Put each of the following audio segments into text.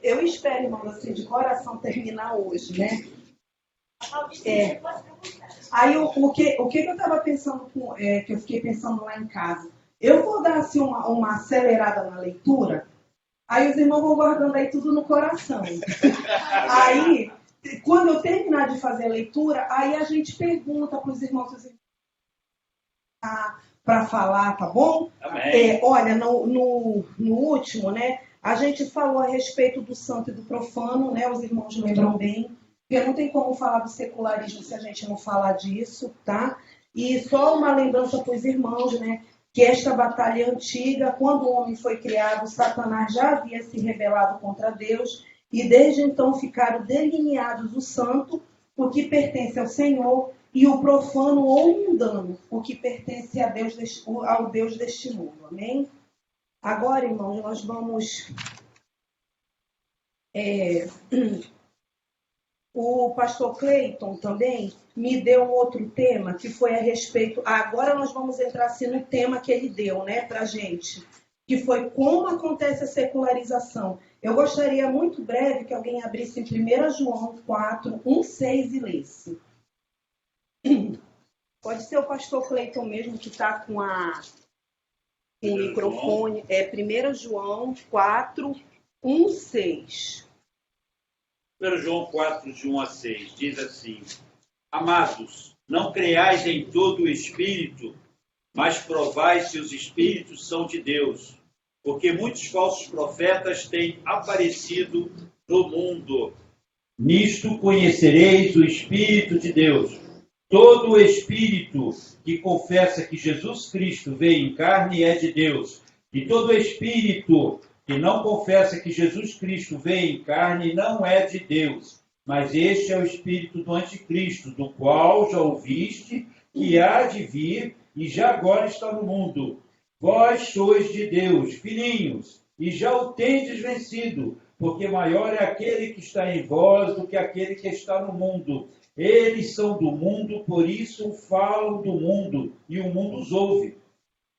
Eu espero, irmãos, assim, de coração terminar hoje, né? Aí o que eu estava pensando, que eu fiquei pensando lá em casa? Eu vou dar assim uma acelerada na leitura, aí os irmãos vão guardando aí tudo no coração. Aí, quando eu terminar de fazer a leitura, aí a gente pergunta para os irmãos para falar, tá bom? Olha, no último, né, a gente falou a respeito do santo e do profano, né, os irmãos lembram bem, porque não tem como falar do secularismo se a gente não falar disso, tá? E só uma lembrança para os irmãos, né, que esta batalha é antiga, quando o homem foi criado, Satanás já havia se rebelado contra Deus, e desde então ficaram delineados o santo, o que pertence ao Senhor, e o profano ou mundano, o que pertence a Deus, ao Deus deste mundo. Amém? Agora, irmãos, nós vamos... O pastor Cleiton também me deu outro tema, que foi a respeito... Agora nós vamos entrar assim, no tema que ele deu, né, para a gente, que foi como acontece a secularização. Eu gostaria muito breve que alguém abrisse em 1 João 4, 1, 6 e lesse. Pode ser o pastor Cleiton mesmo que está com o microfone. É 1 João 4, 1, 6. 1 João 4, de 1 a 6, diz assim: Amados, não creais em todo o Espírito, mas provai se os Espíritos são de Deus, porque muitos falsos profetas têm aparecido no mundo. Nisto conhecereis o Espírito de Deus. Todo o Espírito que confessa que Jesus Cristo veio em carne é de Deus, e todo Espírito que não confessa que Jesus Cristo veio em carne não é de Deus, mas este é o espírito do anticristo, do qual já ouviste que há de vir e já agora está no mundo. Vós sois de Deus, filhinhos, e já o tendes vencido, porque maior é aquele que está em vós do que aquele que está no mundo. Eles são do mundo, por isso falam do mundo, e o mundo os ouve.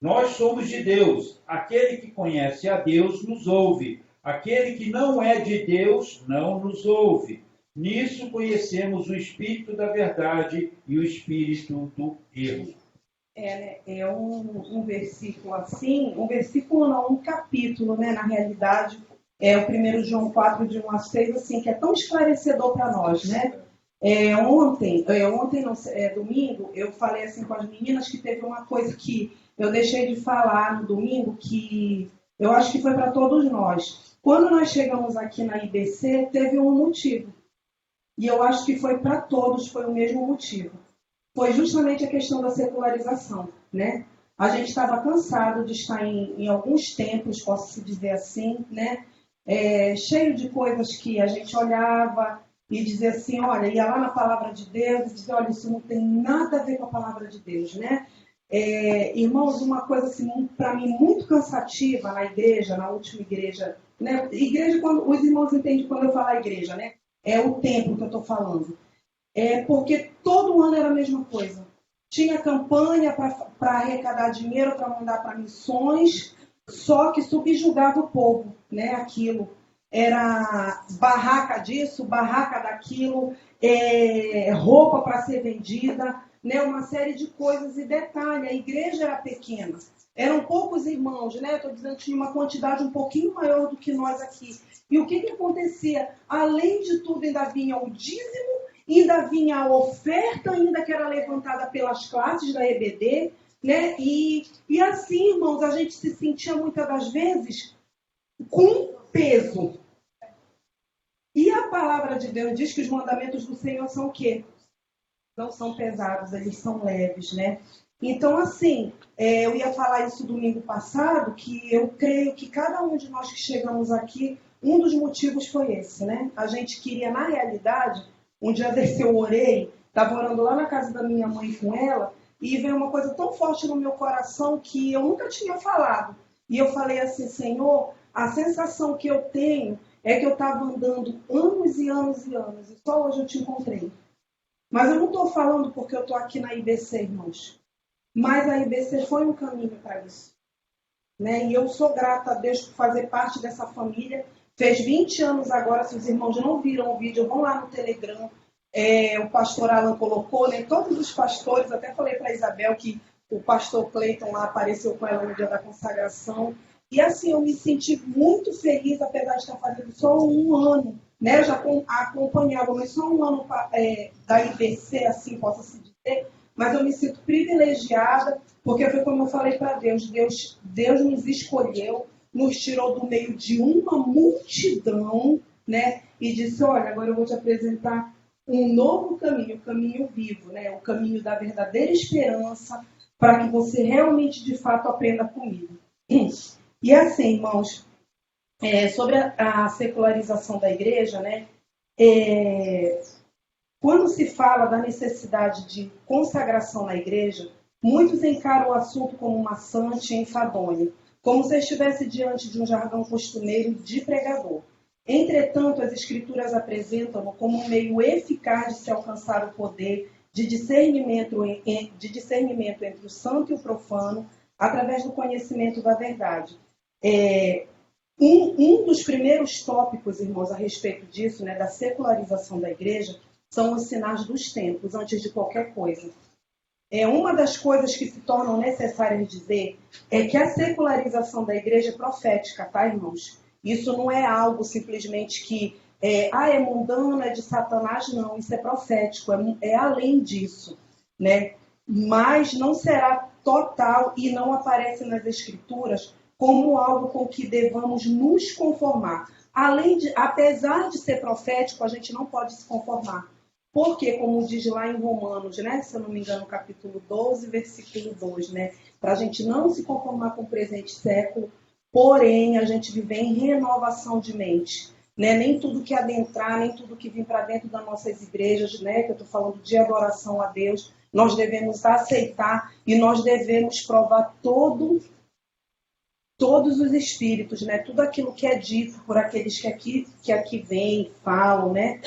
Nós somos de Deus. Aquele que conhece a Deus nos ouve. Aquele que não é de Deus não nos ouve. Nisso conhecemos o Espírito da verdade e o Espírito do erro. É um versículo assim, um versículo não, um capítulo, né, na realidade, é o 1 João 4, de 1 a 6, assim, que é tão esclarecedor para nós, né? Domingo, eu falei assim com as meninas que teve uma coisa que eu deixei de falar no domingo, que eu acho que foi para todos nós. Quando nós chegamos aqui na IBC, teve um motivo. E eu acho que foi para todos, foi o mesmo motivo. Foi justamente a questão da secularização, né? A gente estava cansado de estar em alguns templos, posso dizer assim, né? Cheio de coisas que a gente olhava e dizia assim, olha, ia lá na palavra de Deus e dizia, olha, isso não tem nada a ver com a palavra de Deus, né? Irmãos, uma coisa assim, para mim, muito cansativa na igreja, na última igreja, né? Igreja, quando os irmãos entendem quando eu falo igreja, né? É o templo que eu estou falando. Porque todo ano era a mesma coisa. Tinha campanha para arrecadar dinheiro, para mandar para missões, só que subjugava o povo, né? Aquilo. Era barraca disso, barraca daquilo, roupa para ser vendida, né? Uma série de coisas. E detalhe, a igreja era pequena. Eram poucos irmãos, né? Estou dizendo que tinha uma quantidade um pouquinho maior do que nós aqui. E o que acontecia? Além de tudo, ainda vinha o dízimo, ainda vinha a oferta, ainda que era levantada pelas classes da EBD, né? E assim, irmãos, a gente se sentia muitas das vezes com peso. E a palavra de Deus diz que os mandamentos do Senhor são o quê? Não são pesados, eles são leves, né? Então, assim, eu ia falar isso domingo passado, que eu creio que cada um de nós que chegamos aqui, um dos motivos foi esse, né? A gente queria, na realidade, um dia desse eu orei, estava orando lá na casa da minha mãe com ela, e veio uma coisa tão forte no meu coração que eu nunca tinha falado. E eu falei assim, Senhor, a sensação que eu tenho é que eu estava andando anos e anos e anos, e só hoje eu te encontrei. Mas eu não estou falando porque eu estou aqui na IBC, irmãos. Mas a IBC foi um caminho para isso. Né? E eu sou grata a Deus por fazer parte dessa família Fez 20 anos agora, se os irmãos não viram o vídeo, vão lá no Telegram. O pastor Alan colocou, né? Todos os pastores, até falei para a Isabel que o pastor Cleiton lá apareceu com ela no dia da consagração. E assim, eu me senti muito feliz, apesar de estar fazendo só um ano, né? Eu já acompanhava, mas só um ano da IBC, assim, posso-se dizer, mas eu me sinto privilegiada, porque foi como eu falei para Deus, Deus nos escolheu, nos tirou do meio de uma multidão, né? E disse, olha, agora eu vou te apresentar um novo caminho, o caminho vivo, né? O caminho da verdadeira esperança, para que você realmente, de fato, aprenda comigo. E assim, irmãos, sobre a secularização da igreja, né? Quando se fala da necessidade de consagração na igreja, muitos encaram o assunto como maçante e enfadonho, como se estivesse diante de um jargão costumeiro de pregador. Entretanto, as Escrituras apresentam-no como um meio eficaz de se alcançar o poder de discernimento entre o santo e o profano, através do conhecimento da verdade. Um dos primeiros tópicos, irmãos, a respeito disso, né, da secularização da igreja, são os sinais dos tempos, antes de qualquer coisa. Uma das coisas que se tornam necessárias dizer é que a secularização da igreja é profética, tá, irmãos? Isso não é algo simplesmente que é mundano, é de Satanás, não. Isso é profético, é além disso, né? Mas não será total e não aparece nas Escrituras como algo com que devamos nos conformar. Apesar de ser profético, a gente não pode se conformar. Porque, como diz lá em Romanos, né, se eu não me engano, capítulo 12, versículo 2, né, para a gente não se conformar com o presente século, porém a gente viver em renovação de mente. Né? Nem tudo que adentrar, nem tudo que vir para dentro das nossas igrejas, né, que eu estou falando de adoração a Deus, nós devemos aceitar e nós devemos provar todos os espíritos, né? Tudo aquilo que é dito por aqueles que aqui vêm, falam, né?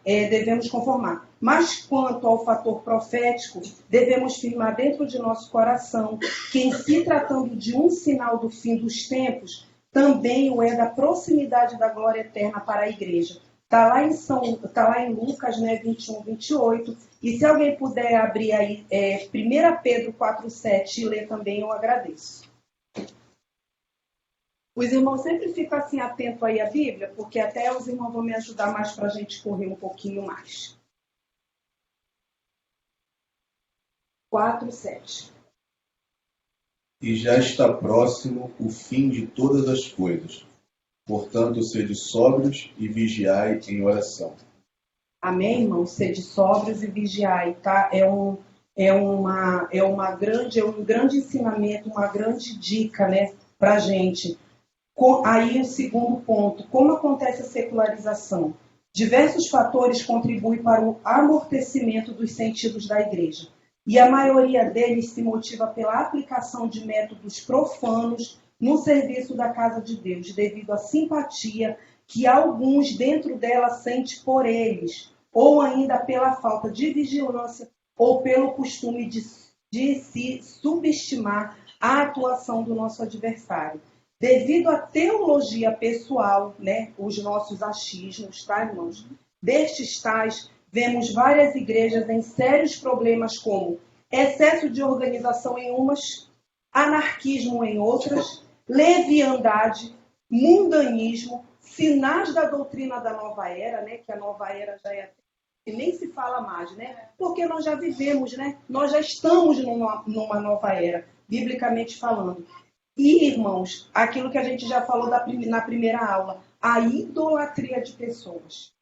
Devemos conformar. Mas quanto ao fator profético, devemos firmar dentro de nosso coração que, em se tratando de um sinal do fim dos tempos, também o é da proximidade da glória eterna para a igreja. Está lá em Lucas, né, 21, 28. E se alguém puder abrir aí 1 Pedro 4,7 e ler também, eu agradeço. Os irmãos sempre ficam assim atentos aí à Bíblia, porque até os irmãos vão me ajudar mais para a gente correr um pouquinho mais. 4,7. E já está próximo o fim de todas as coisas. Portanto, sede sóbrios e vigiai em oração. Amém, irmãos? Sede sóbrios e vigiai, tá? É um grande ensinamento, uma grande dica, né, para a gente. Aí o segundo ponto, como acontece a secularização? Diversos fatores contribuem para o amortecimento dos sentidos da igreja. E a maioria deles se motiva pela aplicação de métodos profanos no serviço da casa de Deus, devido à simpatia que alguns dentro dela sentem por eles, ou ainda pela falta de vigilância, ou pelo costume de se subestimar a atuação do nosso adversário. Devido à teologia pessoal, né, os nossos achismos, tá, irmãos? Destes tais, vemos várias igrejas em sérios problemas como excesso de organização em umas, anarquismo em outras, leviandade, mundanismo, sinais da doutrina da nova era, né, que a nova era já é e nem se fala mais, né? Porque nós já vivemos, né? Nós já estamos numa nova era, biblicamente falando. E, irmãos, aquilo que a gente já falou na primeira aula, a idolatria de pessoas,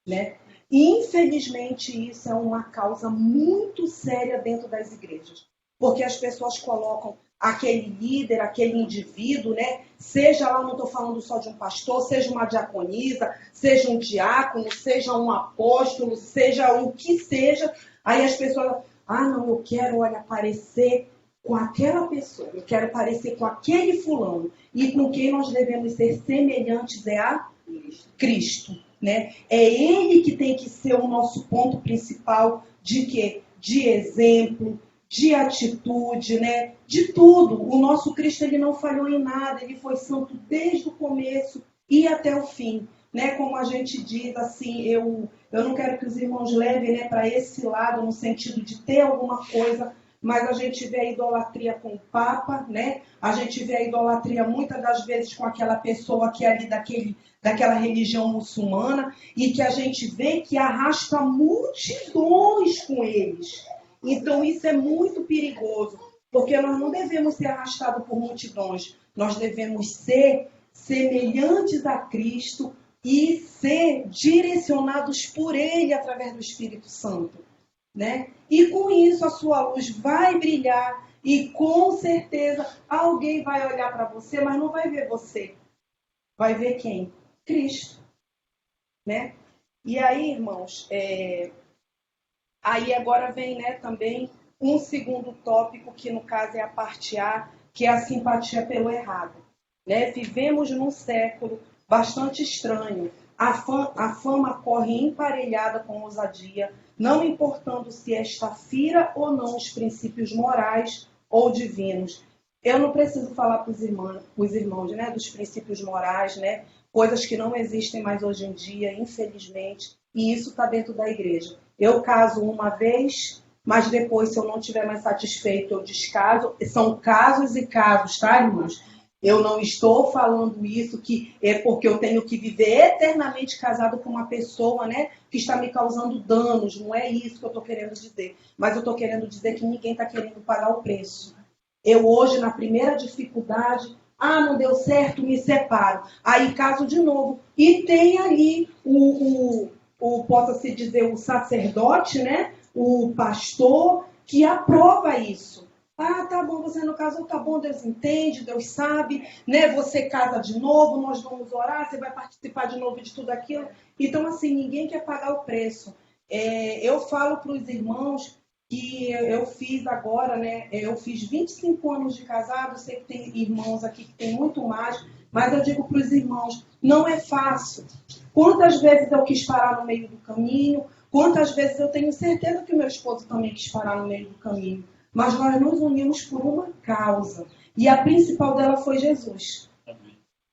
né? Infelizmente, isso é uma causa muito séria dentro das igrejas, porque as pessoas colocam aquele líder, aquele indivíduo, né? Seja lá, não estou falando só de um pastor, seja uma diaconisa, seja um diácono, seja um apóstolo, seja o que seja. Aí as pessoas, não, eu quero, aparecer com aquela pessoa, eu quero parecer com aquele fulano. E com quem nós devemos ser semelhantes é a Cristo, né? É Ele que tem que ser o nosso ponto principal de quê? De exemplo, de atitude, né? De tudo. O nosso Cristo, ele não falhou em nada, ele foi santo desde o começo e até o fim, né? Como a gente diz assim, eu não quero que os irmãos levem, né, para esse lado, no sentido de ter alguma coisa, mas a gente vê a idolatria com o Papa, né? A gente vê a idolatria muitas das vezes com aquela pessoa que é ali daquela religião muçulmana, e que a gente vê que arrasta multidões com eles. Então isso é muito perigoso, porque nós não devemos ser arrastados por multidões, nós devemos ser semelhantes a Cristo e ser direcionados por Ele através do Espírito Santo, né? E com isso a sua luz vai brilhar e com certeza alguém vai olhar para você, mas não vai ver você. Vai ver quem? Cristo, né? E aí, irmãos, aí agora vem, né, também um segundo tópico, que no caso é a parte A, que é a simpatia pelo errado, né? Vivemos num século bastante estranho. A fama corre emparelhada com ousadia, não importando se esta fira ou não os princípios morais ou divinos. Eu não preciso falar para os irmãos, né, dos princípios morais, né, coisas que não existem mais hoje em dia, infelizmente, e isso está dentro da igreja. Eu caso uma vez, mas depois, se eu não estiver mais satisfeito, eu descaso. São casos e casos, tá, irmãos? Eu não estou falando isso que é porque eu tenho que viver eternamente casado com uma pessoa, né, que está me causando danos. Não é isso que eu estou querendo dizer. Mas eu estou querendo dizer que ninguém está querendo pagar o preço. Eu hoje, na primeira dificuldade, não deu certo, me separo. Aí caso de novo. E tem ali possa-se dizer, o sacerdote, né, o pastor, que aprova isso. Tá bom, você não casou, tá bom, Deus entende, Deus sabe, né? Você casa de novo, nós vamos orar, você vai participar de novo de tudo aquilo. Então, assim, ninguém quer pagar o preço. Eu falo para os irmãos que eu fiz agora, né? Eu fiz 25 anos de casado, sei que tem irmãos aqui que tem muito mais, mas eu digo para os irmãos, não é fácil. Quantas vezes eu quis parar no meio do caminho, quantas vezes eu tenho certeza que o meu esposo também quis parar no meio do caminho. Mas nós nos unimos por uma causa. E a principal dela foi Jesus.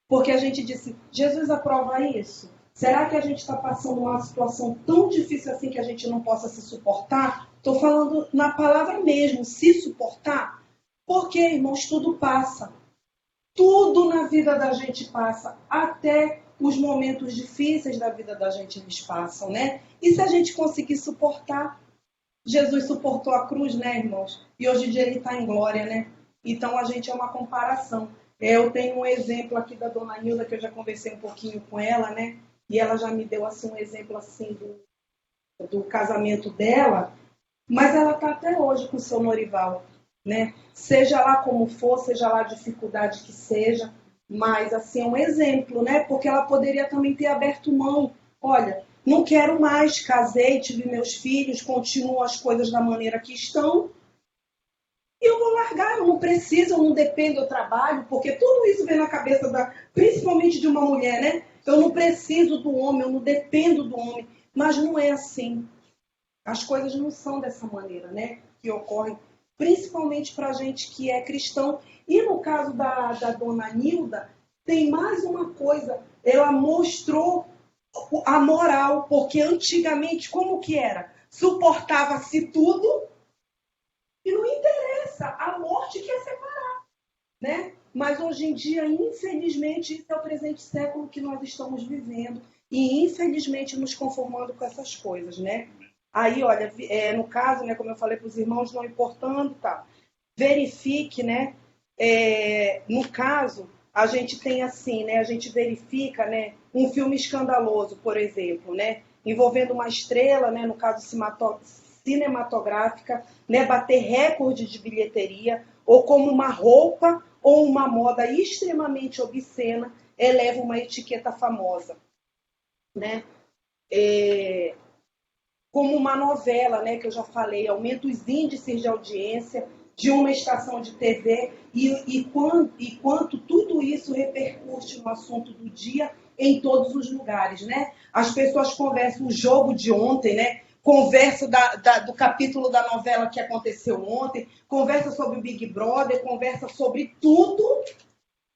Porque a gente disse, Jesus aprova isso? Será que a gente está passando uma situação tão difícil assim que a gente não possa se suportar? Estou falando na palavra mesmo, se suportar. Porque, irmãos, tudo passa. Tudo na vida da gente passa. Até os momentos difíceis da vida da gente, eles passam, né? E se a gente conseguir suportar? Jesus suportou a cruz, né, irmãos? E hoje em dia ele está em glória, né? Então a gente é uma comparação. Eu tenho um exemplo aqui da dona Nilda, que eu já conversei um pouquinho com ela, né? E ela já me deu assim, um exemplo assim do casamento dela. Mas ela está até hoje com o seu Norival, né? Seja lá como for, seja lá a dificuldade que seja. Mas assim, é um exemplo, né? Porque ela poderia também ter aberto mão. Olha, não quero mais, casei, tive meus filhos, continuo as coisas da maneira que estão. E eu vou largar, eu não preciso, eu não dependo, eu trabalho, porque tudo isso vem na cabeça, principalmente de uma mulher, né? Eu não preciso do homem, eu não dependo do homem. Mas não é assim. As coisas não são dessa maneira, né? Que ocorrem, principalmente para a gente que é cristão. E no caso da dona Nilda, tem mais uma coisa. Ela mostrou a moral, porque antigamente, como que era? Suportava-se tudo e não interessa, a morte quer separar, né? Mas hoje em dia, infelizmente, isso é o presente século que nós estamos vivendo e infelizmente nos conformando com essas coisas, né? Aí, olha, no caso, né, como eu falei para os irmãos, não importando, tá? Verifique, né? No caso, a gente tem assim, né? A gente verifica, né? Um filme escandaloso, por exemplo, né? Envolvendo uma estrela, né? No caso cinematográfica, né? Bater recorde de bilheteria, ou como uma roupa ou uma moda extremamente obscena eleva uma etiqueta famosa, né? Como uma novela, né? Que eu já falei, aumenta os índices de audiência de uma estação de TV e quanto tudo isso repercute no assunto do dia em todos os lugares, né? As pessoas conversam o jogo de ontem, né? conversa do capítulo da novela que aconteceu ontem, conversa sobre o Big Brother, conversa sobre tudo,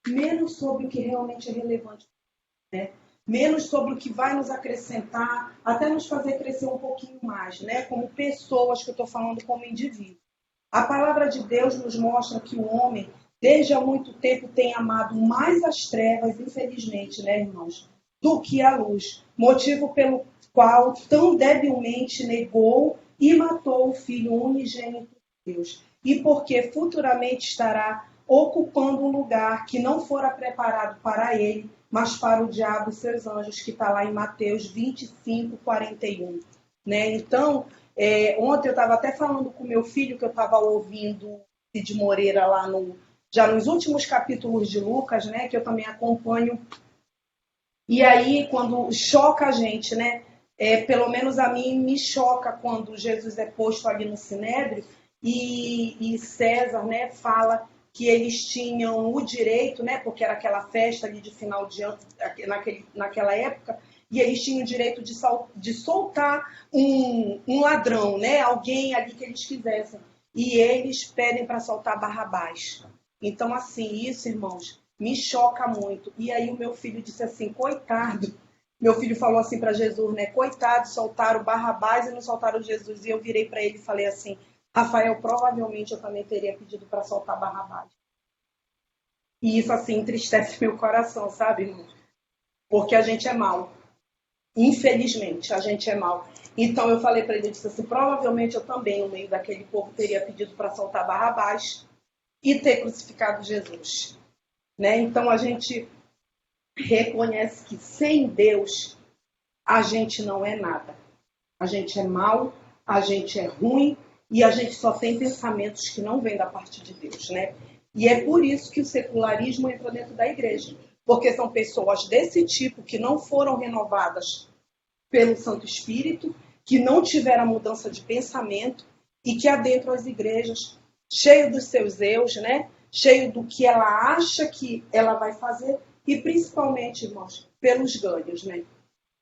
menos sobre o que realmente é relevante, né? Menos sobre o que vai nos acrescentar, até nos fazer crescer um pouquinho mais, né? Como pessoas, que eu estou falando como indivíduo. A palavra de Deus nos mostra que o homem, desde há muito tempo, tem amado mais as trevas, infelizmente, né, irmãos, do que a luz. Motivo pelo qual tão debilmente negou e matou o Filho unigênito de Deus. E porque futuramente estará ocupando um lugar que não fora preparado para ele, mas para o diabo e seus anjos, que está lá em Mateus 25, 41. Né? Então, ontem eu estava até falando com meu filho, que eu estava ouvindo Cid Moreira lá já nos últimos capítulos de Lucas, né, que eu também acompanho. E aí, quando choca a gente, né, pelo menos a mim me choca quando Jesus é posto ali no Sinédrio e César, né, fala que eles tinham o direito, né, porque era aquela festa ali de final de ano, naquela época, e eles tinham o direito de soltar um ladrão, né, alguém ali que eles quisessem. E eles pedem para soltar Barrabás. Então, assim, isso, irmãos, me choca muito. E aí o meu filho disse assim, coitado. Meu filho falou assim para Jesus, né, coitado, soltaram Barrabás e não soltaram Jesus. E eu virei para ele e falei assim, Rafael, provavelmente eu também teria pedido para soltar Barrabás. E isso, assim, entristece meu coração, sabe, irmão? Porque a gente é mau. Infelizmente, a gente é mau. Então, eu falei para ele, eu disse assim, provavelmente eu também, no meio daquele povo, teria pedido para soltar Barrabás e ter crucificado Jesus. Né? Então, a gente reconhece que sem Deus, a gente não é nada. A gente é mau, a gente é ruim, e a gente só tem pensamentos que não vêm da parte de Deus, né? E é por isso que o secularismo entra dentro da igreja. Porque são pessoas desse tipo que não foram renovadas pelo Santo Espírito, que não tiveram a mudança de pensamento e que adentram as igrejas, cheio dos seus eus, né? Cheio do que ela acha que ela vai fazer e principalmente, irmãos, pelos ganhos, né?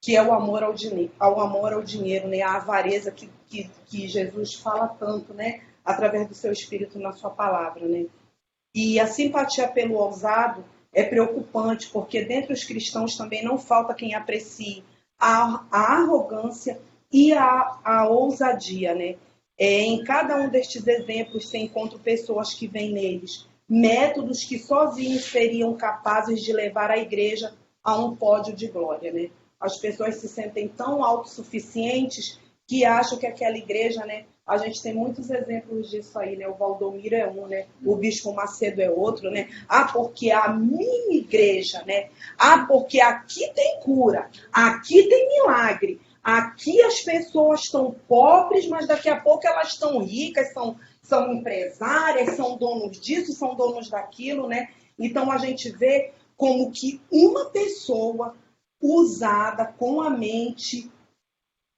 Que é o amor ao dinheiro, né? A avareza que Jesus fala tanto, né? Através do seu Espírito na sua palavra, né? E a simpatia pelo ousado é preocupante, porque dentre os cristãos também não falta quem aprecie a arrogância e a ousadia, né? Em cada um destes exemplos se encontram pessoas que veem neles métodos que sozinhos seriam capazes de levar a igreja a um pódio de glória, né? As pessoas se sentem tão autossuficientes que acham que aquela igreja, né? A gente tem muitos exemplos disso aí, né? O Valdomiro é um, né? O Bispo Macedo é outro, né? Ah, porque a minha igreja, né? Ah, porque aqui tem cura, aqui tem milagre, aqui as pessoas estão pobres, mas daqui a pouco elas estão ricas, são empresárias, são donos disso, são donos daquilo, né? Então a gente vê como que uma pessoa usada com a mente,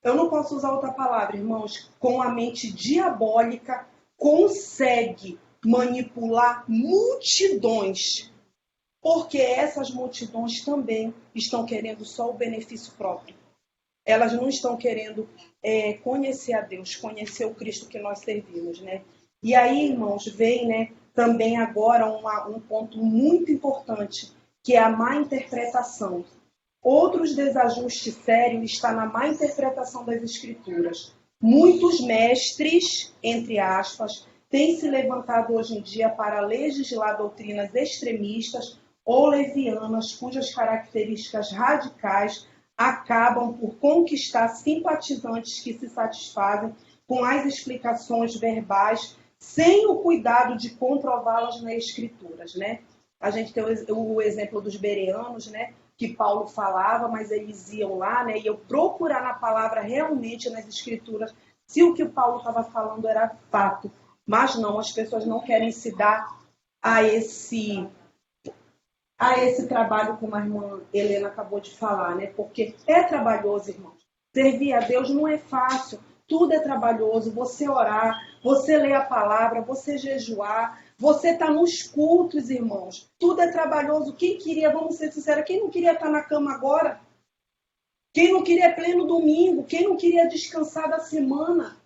eu não posso usar outra palavra, irmãos, com a mente diabólica, consegue manipular multidões, porque essas multidões também estão querendo só o benefício próprio. Elas não estão querendo conhecer a Deus, conhecer o Cristo que nós servimos, né? E aí, irmãos, vem, né, também agora um ponto muito importante, que é a má interpretação. Outros desajustes sérios está na má interpretação das Escrituras. Muitos mestres, entre aspas, têm se levantado hoje em dia para legislar doutrinas extremistas ou levianas, cujas características radicais acabam por conquistar simpatizantes que se satisfazem com as explicações verbais sem o cuidado de comprová-las nas Escrituras, né? A gente tem o exemplo dos bereanos, né? Que Paulo falava, mas eles iam lá, né? Iam procurar na palavra realmente nas Escrituras se o que o Paulo estava falando era fato. Mas não, as pessoas não querem se dar a esse trabalho, como a irmã Helena acabou de falar, né? Porque é trabalhoso, irmãos. Servir a Deus não é fácil. Tudo é trabalhoso. Você orar, você ler a palavra, você jejuar, você está nos cultos, irmãos. Tudo é trabalhoso. Quem queria, vamos ser sinceros, quem não queria estar na cama agora? Quem não queria pleno domingo? Quem não queria descansar da semana?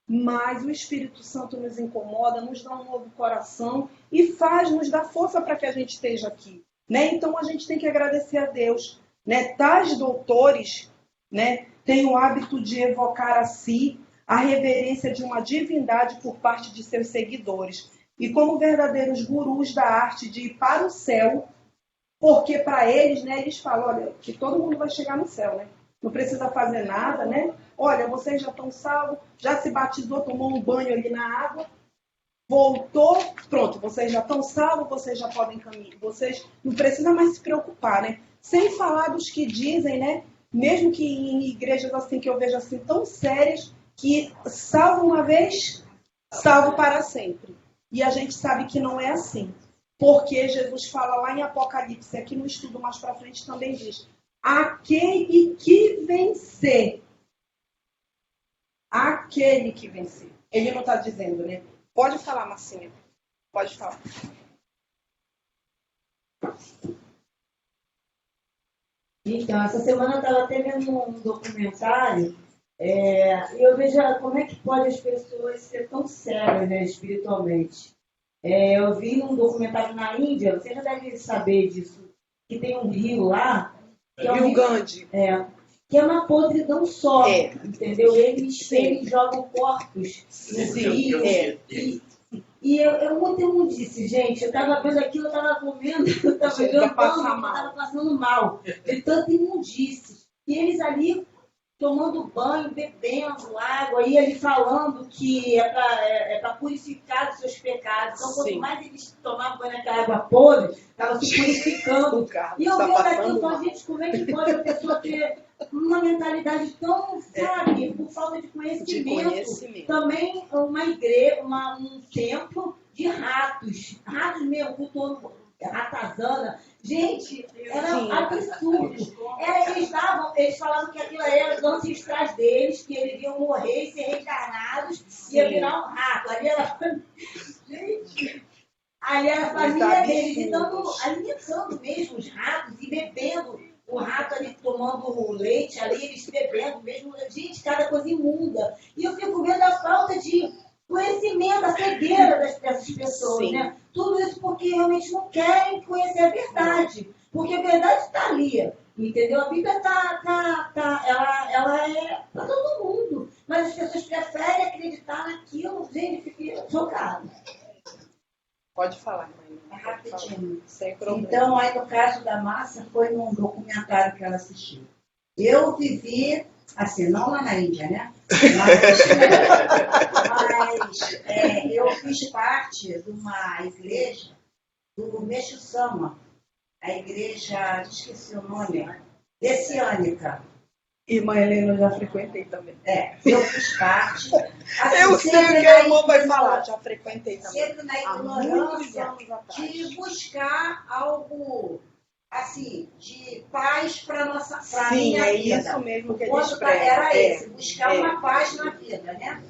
Mas o Espírito Santo nos incomoda, nos dá um novo coração e nos dá força para que a gente esteja aqui. Né? Então a gente tem que agradecer a Deus. Né? Tais doutores, né, têm o hábito de evocar a si a reverência de uma divindade por parte de seus seguidores. E como verdadeiros gurus da arte de ir para o céu, porque para eles, né, eles falam, olha, que todo mundo vai chegar no céu, né? Não precisa fazer nada, né? Olha, vocês já estão salvos, já se batizou, tomou um banho ali na água, voltou, pronto, vocês já estão salvos, vocês já podem caminhar, vocês não precisam mais se preocupar, né? Sem falar dos que dizem, né? Mesmo que em igrejas assim que eu vejo assim tão sérias, que salvo uma vez, salvo para sempre. E a gente sabe que não é assim. Porque Jesus fala lá em Apocalipse, aqui no estudo mais para frente também diz, aquele que vencer. Aquele que vencer. Ele não está dizendo, né? Pode falar, Marcinha. Pode falar. Então, essa semana eu estava até vendo um documentário e eu vejo como é que pode as pessoas ser tão sérias, né, espiritualmente. Eu vi um documentário na Índia, você já deve saber disso, que tem um rio lá, que é um Rio Grande. Que é uma podridão só, entendeu? Eles jogam corpos no rio. E eu ontem não disse, gente, eu estava vendo aquilo, eu estava comendo, eu estava jantando, eu estava passando mal, de tanta imundice. E eles ali tomando banho, bebendo água, e ele falando que é para purificar os seus pecados. Então, quanto mais eles tomavam banho naquela água podre, estavam se purificando. E eu vendo aquilo e falo, gente, como é que pode a pessoa ter uma mentalidade tão, sabe, por falta de conhecimento. Também uma igreja, um templo de ratos mesmo, cultuando ratazana. Gente, era um absurdo. Eles falavam que aquilo era os ancestrais deles, que eles iam morrer e ser reencarnados, ia virar um rato. Ali era a família deles, então alimentando mesmo os ratos e bebendo. O rato ali tomando leite, ali eles bebendo mesmo. Gente, cada coisa imunda. E eu fico vendo a falta de conhecimento, a cegueira dessas pessoas, né? Tudo isso porque realmente não querem conhecer a verdade. Porque a verdade está ali, entendeu? A Bíblia ela é para todo mundo. Mas as pessoas preferem acreditar naquilo. Gente, fiquei chocada. Pode falar, mãe. Rapidinho. Sem problema. Então, aí no caso da Márcia, foi num documentário que ela assistiu. Eu vivi, assim, não lá na Índia, né? Mas eu fiz parte de uma igreja do Meixo Sama, a igreja, esqueci o nome, Messiânica. Irmã Helena, eu já frequentei também. Eu fiz parte. Assim, eu sei o que a irmã vai falar, já frequentei também. Sempre na ignorância de buscar algo, assim, de paz para nossa minha vida. É isso mesmo que eles pregam. Era esse, buscar uma paz na vida, né?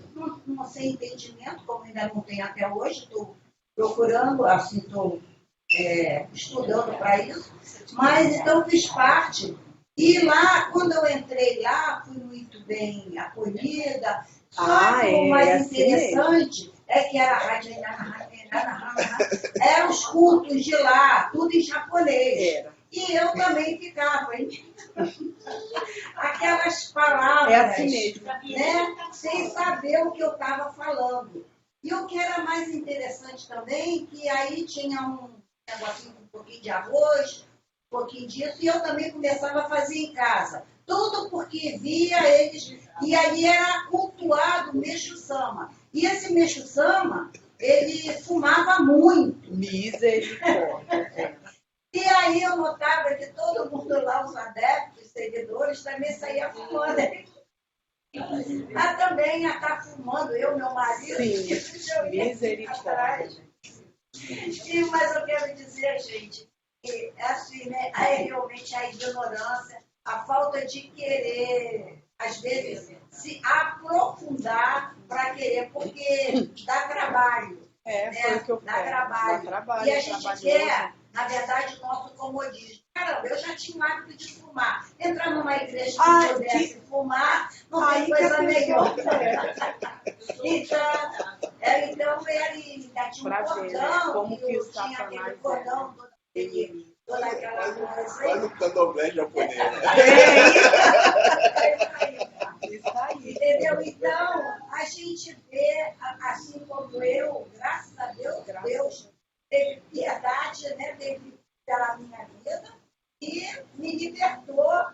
Não sem entendimento, como ainda não tenho até hoje, estou procurando, assim, estou estudando para isso. Mas então fiz parte. E lá, quando eu entrei lá, fui muito bem acolhida. Só que o mais interessante é que era eram os cultos de lá, tudo em japonês. E eu também ficava, hein? Aquelas palavras, assim mesmo, né? Sem saber o que eu estava falando. E o que era mais interessante também, que aí tinha um negocinho com um pouquinho de arroz, um pouquinho disso, e eu também começava a fazer em casa. Tudo porque via eles, e ali era cultuado o Meixo Sama. E esse Meixo Sama, ele fumava muito. Misericórdia. E aí eu notava que todo mundo lá, os adeptos, os seguidores, também saía fumando. Mas também ia estar fumando, eu, meu marido. Sim, misericórdia. Mas eu quero dizer, gente, que assim, né, é realmente a ignorância, a falta de querer, às vezes, se aprofundar para querer, porque dá trabalho. Foi o que eu dá trabalho. Dá trabalho. E a gente quer, na verdade, nosso comodismo. Caramba, eu já tinha o hábito de fumar. Entrar numa igreja que pudesse fumar, não tem coisa melhor. Então, ele ainda tinha um cordão, e eu tinha aquele cordão, toda aquela coisa. Olha o candomblé japonês. Isso aí. Entendeu? Então, a gente vê, assim como eu, graças a Deus, Deus teve piedade, né? Teve pela minha vida e me libertou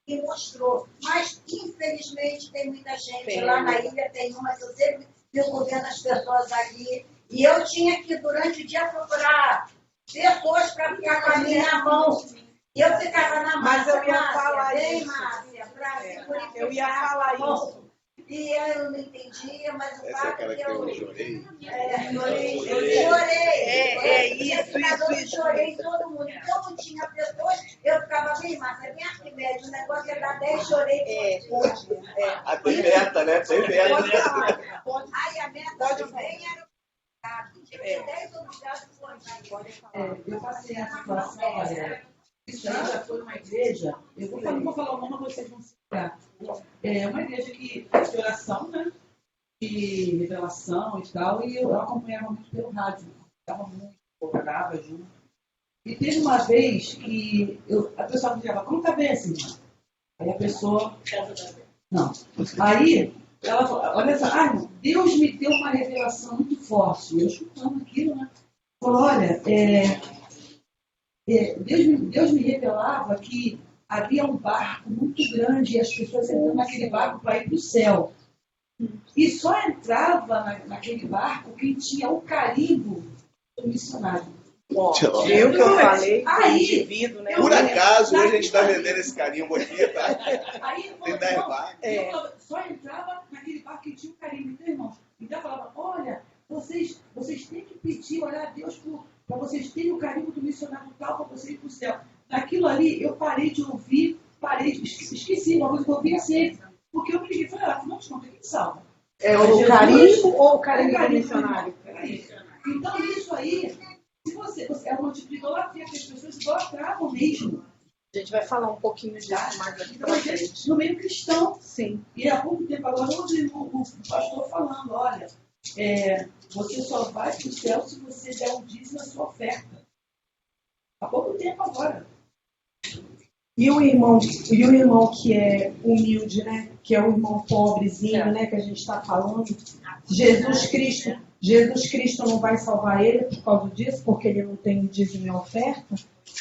e mostrou. Mas, infelizmente, tem muita gente lá na ilha, tem uma que eu sempre fico vendo as pessoas ali. E eu tinha que, durante o dia, procurar pessoas para ficar com a minha mão. E eu ficava na Mas eu ia Márcia, falar bem isso. Márcia, para se purificar. Eu ia falar isso. E eu não entendia, mas o fato Essa é que aquela eu... que eu chorei. Eu chorei todo mundo. Então não tinha pessoas, eu ficava bem, Márcia, bem Arquimedes, o negócio ia dar 10, chorei todos. Tem meta, né? Tem meta. Aí a meta também era o tinha 10 obrigados Eu passei a situação, olha, isso aí já foi uma igreja, não vou falar o nome, mas vocês vão se ligar. É uma igreja que faz de oração, né? De revelação e tal, e eu acompanhava muito pelo rádio, estava muito, colocava junto. E teve uma vez que a pessoa me dizia, como tá bem assim? Aí a pessoa... Não. Aí, ela falou, olha só, Deus me deu uma revelação muito forte. Eu escutando aquilo, né? Falou, olha, Deus me revelava que havia um barco muito grande e as pessoas entrando naquele barco para ir para o céu. E só entrava naquele barco quem tinha o carimbo do missionário. Eu que eu falei, aí, indivíduo, né? Por acaso, hoje a gente está vendendo esse carimbo aqui, tá? Aí, Tem 10 barcos. só entrava naquele barco que tinha o carimbo, então, irmãos. Então falava, olha, vocês têm que pedir, orar a Deus para vocês terem o carimbo do missionário tal, para vocês ir para o céu. Naquilo ali, eu parei de ouvir, esqueci, uma coisa que eu ouvia sempre. Porque eu me liguei e falei, afinal de contas, quem salva? É o carimbo ou o carimbo do missionário? Então, isso aí, se você é uma tipo de idolatria, que as pessoas idolatravam mesmo. A gente vai falar um pouquinho disso mais aqui Então, pra frente. no meio cristão. Sim. E há pouco tempo agora eu ouvi o pastor falando, olha, você só vai para o céu se você der um dízimo na sua oferta. Há pouco tempo agora. E o irmão que é humilde, né? Que é o irmão pobrezinho, né? Que a gente está falando. Jesus Cristo não vai salvar ele por causa disso, porque ele não tem dízimo e oferta.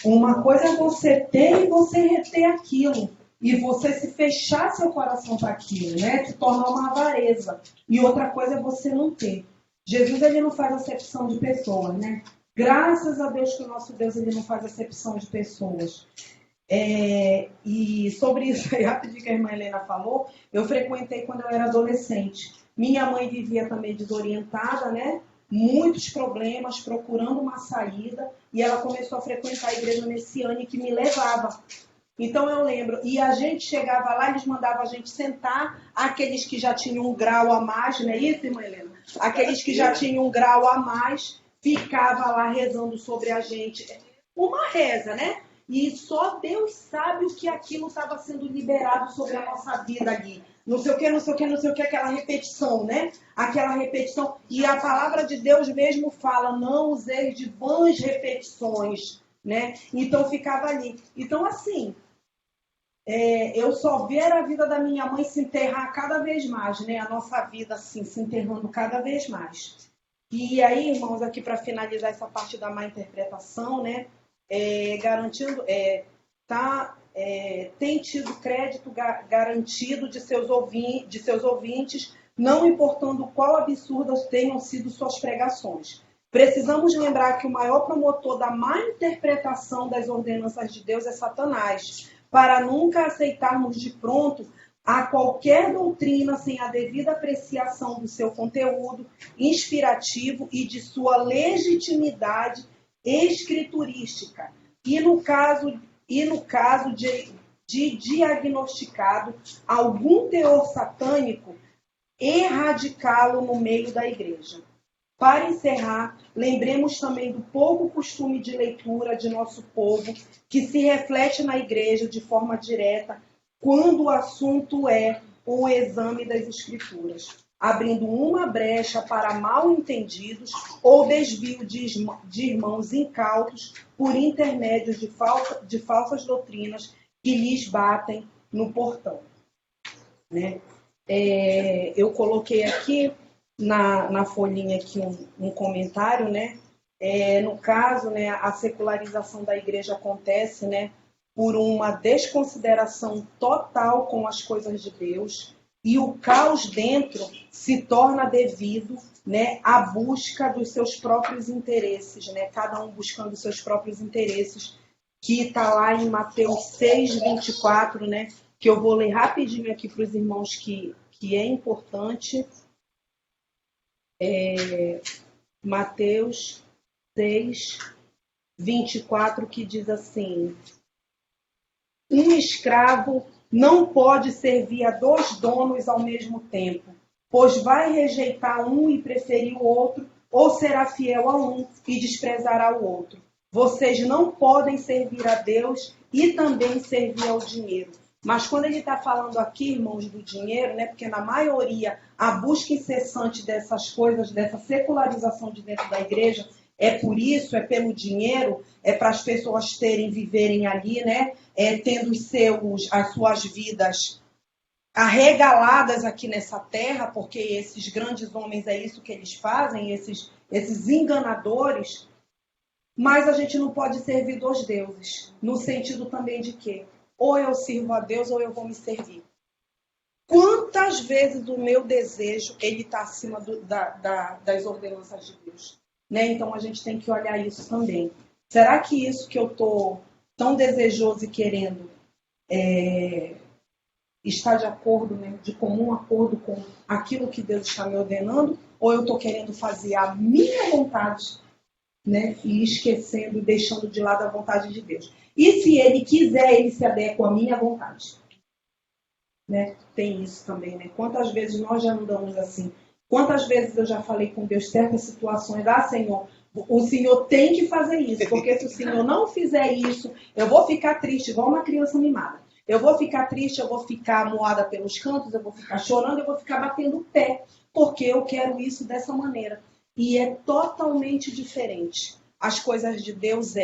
Uma coisa é você ter e você reter aquilo. E você se fechar seu coração para aquilo, né? Se tornar uma avareza. E outra coisa é você não ter. Jesus, ele não faz acepção de pessoas, né? Graças a Deus que o nosso Deus, ele não faz acepção de pessoas. E sobre isso aí, rapidinho que a irmã Helena falou, eu frequentei quando eu era adolescente. Minha mãe vivia também desorientada, né? Muitos problemas, procurando uma saída, e ela começou a frequentar a igreja messiânica que me levava. Então eu lembro, e a gente chegava lá, eles mandavam a gente sentar, aqueles que já tinham um grau a mais, não é isso, irmã Helena? Aqueles que já tinham um grau a mais, ficava lá rezando sobre a gente. Uma reza, né? E só Deus sabe o que aquilo estava sendo liberado sobre a nossa vida ali. Não sei o que, não sei o que, não sei o que, aquela repetição, né? Aquela repetição. E a palavra de Deus mesmo fala, não useis de vãs repetições, né? Então ficava ali. Então assim, eu só ver a vida da minha mãe se enterrar cada vez mais, né? A nossa vida assim, se enterrando cada vez mais. E aí, irmãos, aqui para finalizar essa parte da má interpretação, né? Tem tido crédito garantido de seus ouvintes, não importando qual absurdas tenham sido suas pregações. Precisamos lembrar que o maior promotor da má interpretação das ordenanças de Deus é Satanás, para nunca aceitarmos de pronto a qualquer doutrina sem a devida apreciação do seu conteúdo inspirativo e de sua legitimidade escriturística, e no caso de diagnosticado algum teor satânico, erradicá-lo no meio da igreja. Para encerrar, lembremos também do pouco costume de leitura de nosso povo, que se reflete na igreja de forma direta, quando o assunto é o exame das Escrituras, abrindo uma brecha para mal-entendidos ou desvio de irmãos incautos por intermédio de falsas doutrinas que lhes batem no portão. Né? Eu coloquei aqui na folhinha aqui um comentário, né? No caso, né, a secularização da igreja acontece, né, por uma desconsideração total com as coisas de Deus, e o caos dentro se torna devido, né, à busca dos seus próprios interesses, né, cada um buscando os seus próprios interesses, que está lá em Mateus 6, 24, né, que eu vou ler rapidinho aqui para os irmãos que é importante. Mateus 6, 24, que diz assim: um escravo não pode servir a 2 donos ao mesmo tempo, pois vai rejeitar um e preferir o outro, ou será fiel a um e desprezará o outro. Vocês não podem servir a Deus e também servir ao dinheiro. Mas quando ele está falando aqui, irmãos, do dinheiro, né, porque na maioria a busca incessante dessas coisas, dessa secularização de dentro da igreja, é por isso, é pelo dinheiro, é para as pessoas viverem ali, né, tendo as suas vidas arregaladas aqui nessa terra, porque esses grandes homens é isso que eles fazem, esses enganadores. Mas a gente não pode servir 2 deuses, no sentido também de que ou eu sirvo a Deus ou eu vou me servir. Quantas vezes o meu desejo ele está acima das ordenanças de Deus? Né? Então a gente tem que olhar isso também. Será que isso que eu estou tão desejoso e querendo está de acordo, né, de comum acordo com aquilo que Deus está me ordenando? Ou eu estou querendo fazer a minha vontade, né, e esquecendo, deixando de lado a vontade de Deus? E se ele quiser, ele se adequa à minha vontade. Né? Tem isso também, né? Quantas vezes nós já andamos assim? Quantas vezes eu já falei com Deus certas situações? Senhor, o Senhor tem que fazer isso, porque se o Senhor não fizer isso, eu vou ficar triste, igual uma criança mimada. Eu vou ficar triste, eu vou ficar moada pelos cantos, eu vou ficar chorando, eu vou ficar batendo o pé, porque eu quero isso dessa maneira. E é totalmente diferente. As coisas de Deus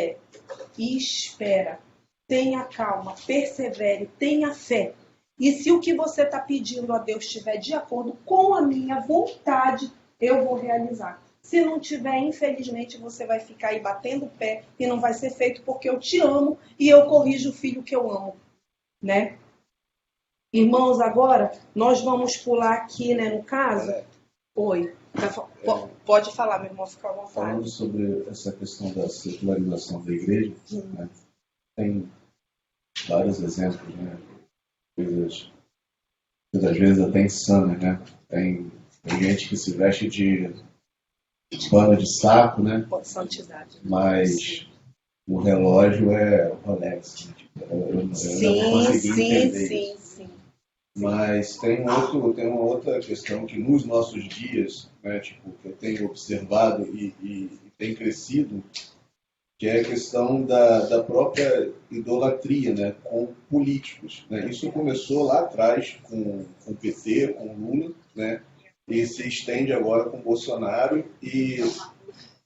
espera, tenha calma, persevere, tenha fé. E se o que você está pedindo a Deus estiver de acordo com a minha vontade, eu vou realizar. Se não tiver, infelizmente, você vai ficar aí batendo o pé e não vai ser feito porque eu te amo e eu corrijo o filho que eu amo. Né? Irmãos, agora nós vamos pular aqui, né, no caso. Oi. Pode falar, meu irmão, fica à vontade. Falando sobre essa questão da secularização da igreja, né, tem vários exemplos, né? Coisas, muitas vezes até insanas, né? Tem gente que se veste de pano de saco, né? Santidade. Mas o relógio é o Rolex. Né? Eu não consegui entender isso. Sim. Mas tem uma outra questão que nos nossos dias, né, tipo, que eu tenho observado e tem crescido, que é a questão da própria idolatria, né, com políticos. Né? Isso começou lá atrás com o PT, com o Lula, né, e se estende agora com o Bolsonaro e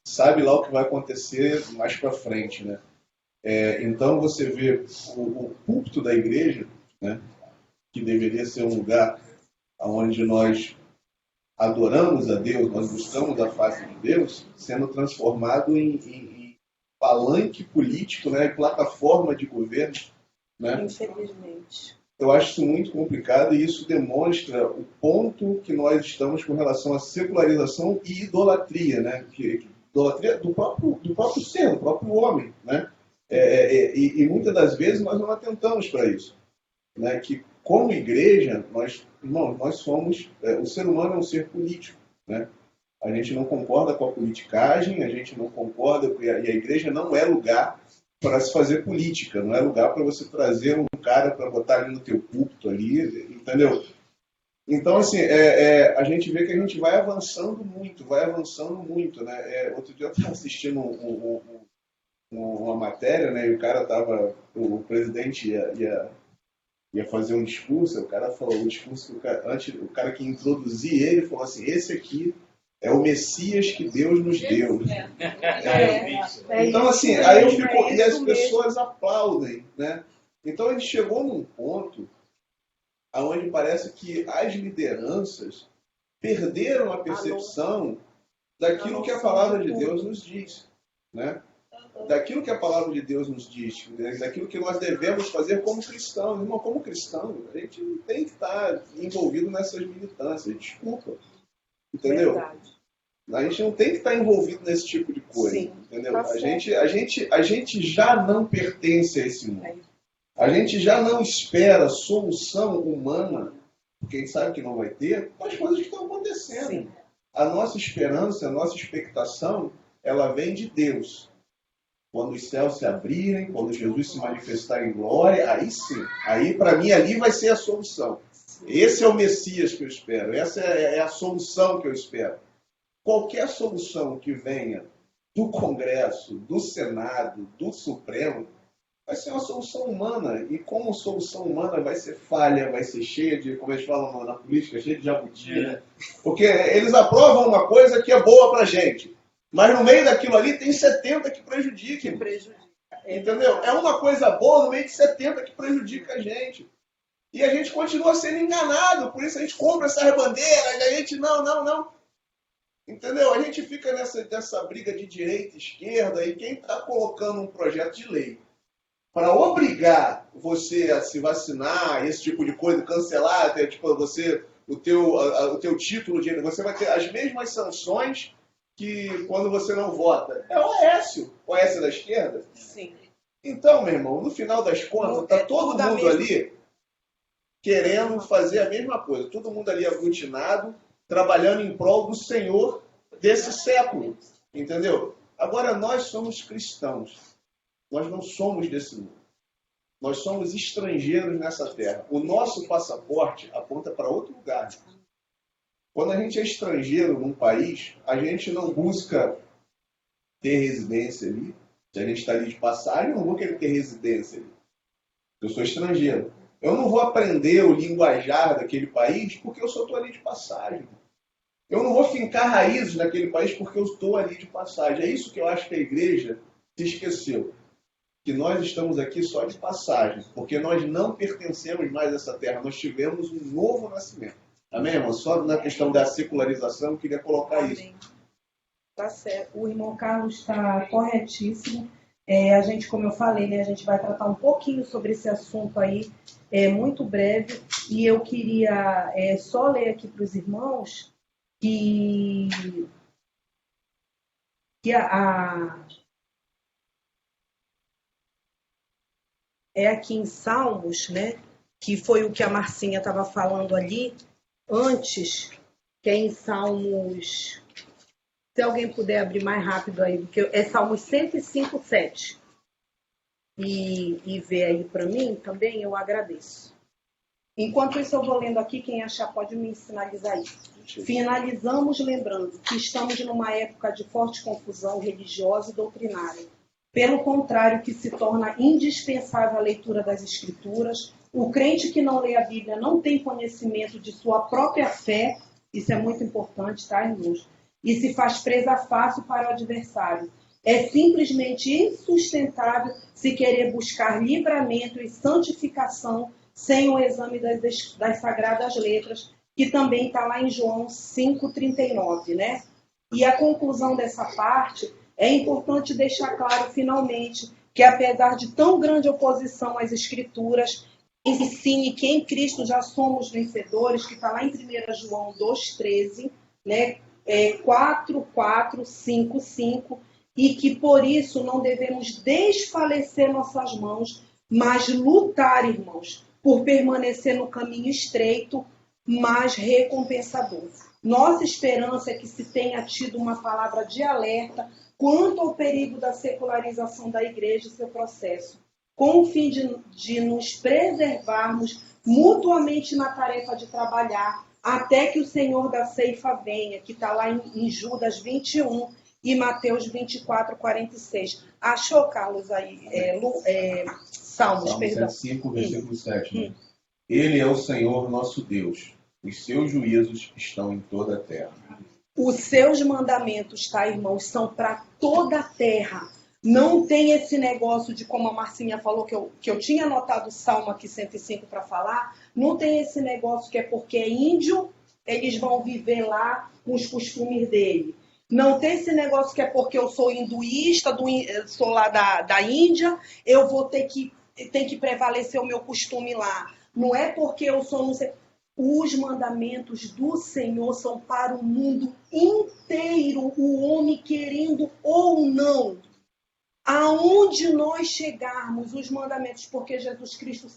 sabe lá o que vai acontecer mais para frente. Né? Então você vê o púlpito da igreja, né, que deveria ser um lugar onde nós adoramos a Deus, nós buscamos a face de Deus, sendo transformado em palanque político, né, plataforma de governo. Né? Infelizmente. Eu acho isso muito complicado e isso demonstra o ponto que nós estamos com relação à secularização e idolatria, né? Idolatria do próprio ser, do próprio homem. Né? E muitas das vezes nós não atentamos para isso. Né? Que como igreja, nós somos... o ser humano é um ser político. Né? A gente não concorda com a politicagem, a gente não concorda... E a igreja não é lugar para se fazer política, não é lugar para você trazer um cara para botar ali no teu púlpito ali, entendeu? Então, assim, a gente vê que a gente vai avançando muito, né? Outro dia eu estava assistindo uma matéria, né? E o presidente ia fazer um discurso, o cara falou, o discurso que o cara que introduzia ele falou assim, esse aqui é o Messias que Deus nos deu. Então, assim, aí eu fico, e as pessoas aplaudem, né? Então a gente chegou num ponto onde parece que as lideranças perderam a percepção daquilo que a palavra de Deus nos diz, né? Daquilo que a palavra de Deus nos diz, né? Daquilo que nós devemos fazer como cristãos. Irmão, como cristão, a gente não tem que estar envolvido nessas militâncias, desculpa, entendeu? Verdade. A gente não tem que estar envolvido nesse tipo de coisa, Sim, entendeu? tá A gente já não pertence a esse mundo. A gente já não espera solução humana, porque a gente sabe que não vai ter, para as coisas que estão acontecendo. Sim. A nossa esperança, a nossa expectação, ela vem de Deus. Quando os céus se abrirem, quando Jesus se manifestar em glória, aí sim. Aí, para mim, ali vai ser a solução. Esse é o Messias que eu espero. Essa é a solução que eu espero. Qualquer solução que venha do Congresso, do Senado, do Supremo, vai ser uma solução humana. E como solução humana vai ser falha, vai ser cheia de, como eles falam na política, cheia de jabuti, né? Porque eles aprovam uma coisa que é boa pra gente. Mas no meio daquilo ali tem 70 que prejudicam. Entendeu? É uma coisa boa no meio de 70 que prejudica a gente. E a gente continua sendo enganado. Por isso a gente compra essas bandeiras, a gente não. Entendeu? A gente fica nessa briga de direita e esquerda e quem está colocando um projeto de lei para obrigar você a se vacinar, esse tipo de coisa, cancelar, até, tipo, o teu título de... Você vai ter as mesmas sanções que quando você não vota. É o Aécio. O Aécio da esquerda. Sim. Então, meu irmão, no final das contas, está todo mundo ali querendo fazer a mesma coisa. Todo mundo ali aglutinado, trabalhando em prol do Senhor desse século. Entendeu? Agora, nós somos cristãos. Nós não somos desse mundo. Nós somos estrangeiros nessa terra. O nosso passaporte aponta para outro lugar. Quando a gente é estrangeiro num país, a gente não busca ter residência ali. Se a gente está ali de passagem, eu não vou querer ter residência ali. Eu sou estrangeiro. Eu não vou aprender o linguajar daquele país porque eu só estou ali de passagem. Eu não vou fincar raízes naquele país porque eu estou ali de passagem. É isso que eu acho que a igreja se esqueceu. Que nós estamos aqui só de passagem, porque nós não pertencemos mais a essa terra. Nós tivemos um novo nascimento. Amém, irmão? Só na questão da secularização, eu queria colocar isso. Tá certo. O irmão Carlos está corretíssimo. A gente, como eu falei, né, a gente vai tratar um pouquinho sobre esse assunto aí, muito breve. E eu queria só ler aqui para os irmãos que aqui em Salmos, né, que foi o que a Marcinha estava falando ali antes, que é em Salmos, se alguém puder abrir mais rápido aí, porque é Salmos 105, 7. E ver aí para mim também, eu agradeço. Enquanto isso eu vou lendo aqui, quem achar pode me sinalizar isso. Finalizamos lembrando que estamos numa época de forte confusão religiosa e doutrinária. Pelo contrário, que se torna indispensável a leitura das Escrituras. O crente que não lê a Bíblia não tem conhecimento de sua própria fé, isso é muito importante, tá, irmãos? E se faz presa fácil para o adversário. É simplesmente insustentável se querer buscar livramento e santificação sem o exame das Sagradas Letras, que também está lá em João 5,39, né? E a conclusão dessa parte... É importante deixar claro, finalmente, que apesar de tão grande oposição às Escrituras, ensine que em Cristo já somos vencedores, que está lá em 1 João 2,13, né? 4, 5, 5, e que por isso não devemos desfalecer nossas mãos, mas lutar, irmãos, por permanecer no caminho estreito, mas recompensador. Nossa esperança é que se tenha tido uma palavra de alerta quanto ao perigo da secularização da igreja e seu processo, com o fim de nos preservarmos mutuamente na tarefa de trabalhar até que o Senhor da ceifa venha, que está lá em Judas 21 e Mateus 24, 46. Achou, Carlos, aí? Salmos, Salmo perdão. 105, versículo 7. Né? Ele é o Senhor nosso Deus. Os seus juízos estão em toda a terra. Os seus mandamentos, tá, irmãos, são para toda a terra. Não tem esse negócio de, como a Marcinha falou, que eu tinha anotado o Salmo aqui 105 para falar, não tem esse negócio que é porque é índio, eles vão viver lá com os costumes dele. Não tem esse negócio que é porque eu sou hinduísta, sou lá da Índia, eu vou ter que prevalecer o meu costume lá. Não é porque eu sou... Não sei. Os mandamentos do Senhor são para o mundo inteiro, o homem querendo ou não. Aonde nós chegarmos, os mandamentos, porque Jesus Cristo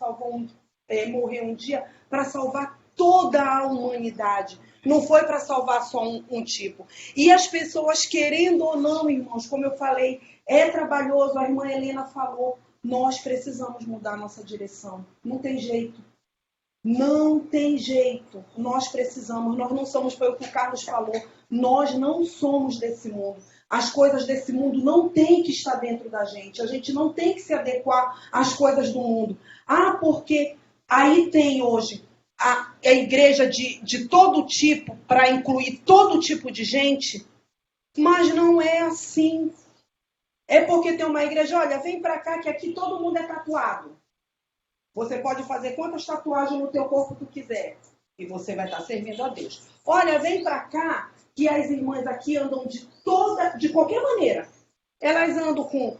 morreu um dia para salvar toda a humanidade. Não foi para salvar só um tipo. E as pessoas, querendo ou não, irmãos, como eu falei, é trabalhoso, a irmã Helena falou, nós precisamos mudar a nossa direção. Não tem jeito. Não tem jeito. Nós precisamos, nós não somos, foi o que o Carlos falou, nós não somos desse mundo. As coisas desse mundo não têm que estar dentro da gente. A gente não tem que se adequar às coisas do mundo. Porque aí tem hoje a igreja de todo tipo, para incluir todo tipo de gente, mas não é assim. É porque tem uma igreja, olha, vem para cá que aqui todo mundo é tatuado. Você pode fazer quantas tatuagens no teu corpo tu quiser. E você vai estar servindo a Deus. Olha, vem para cá que as irmãs aqui andam de qualquer maneira. Elas andam com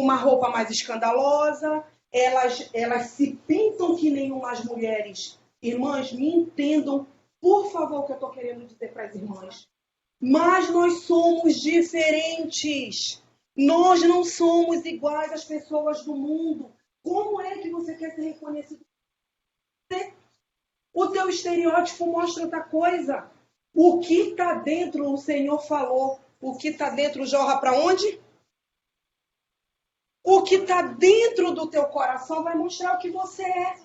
uma roupa mais escandalosa, elas se pintam que nem umas mulheres. Irmãs, me entendam, por favor, o que eu estou querendo dizer para as irmãs. Mas nós somos diferentes. Nós não somos iguais às pessoas do mundo. Como é que você quer ser reconhecido? O teu estereótipo mostra outra coisa. O que está dentro, o Senhor falou. O que está dentro jorra para onde? O que está dentro do teu coração vai mostrar o que você é.